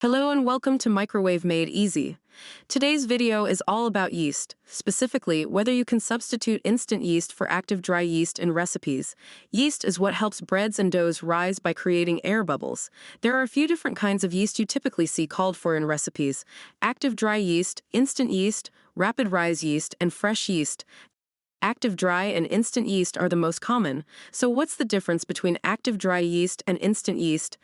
Hello and welcome to Microwave Made Easy. Today's video is all about yeast, specifically whether you can substitute instant yeast for active dry yeast in recipes. Yeast is what helps breads and doughs rise by creating air bubbles. There are a few different kinds of yeast you typically see called for in recipes: active dry yeast, instant yeast, rapid rise yeast, and fresh yeast. Active dry and instant yeast are the most common. So what's the difference between active dry yeast and instant yeast?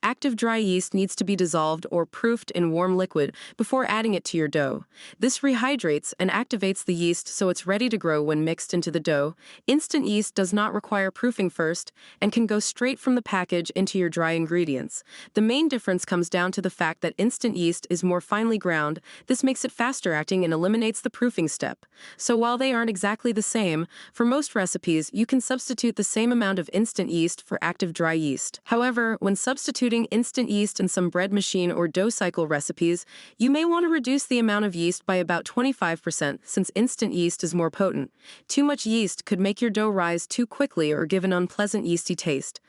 Active dry yeast needs to be dissolved or proofed in warm liquid before adding it to your dough. This rehydrates and activates the yeast so it's ready to grow when mixed into the dough. Instant yeast does not require proofing first and can go straight from the package into your dry ingredients. The main difference comes down to the fact that instant yeast is more finely ground. This makes it faster acting and eliminates the proofing step. So while they aren't exactly the same, for most recipes you can substitute the same amount of instant yeast for active dry yeast. However, when substituting instant yeast in some bread machine or dough cycle recipes, you may want to reduce the amount of yeast by about 25% since instant yeast is more potent. Too much yeast could make your dough rise too quickly or give an unpleasant yeasty taste.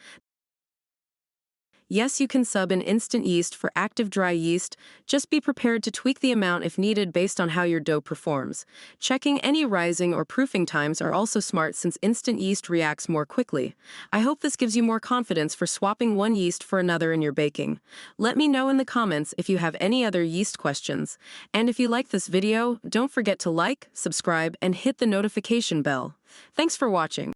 Yes, you can sub in instant yeast for active dry yeast. Just be prepared to tweak the amount if needed based on how your dough performs. Checking any rising or proofing times are also smart since instant yeast reacts more quickly. I hope this gives you more confidence for swapping one yeast for another in your baking. Let me know in the comments if you have any other yeast questions. And if you like this video, don't forget to like, subscribe, and hit the notification bell. Thanks for watching.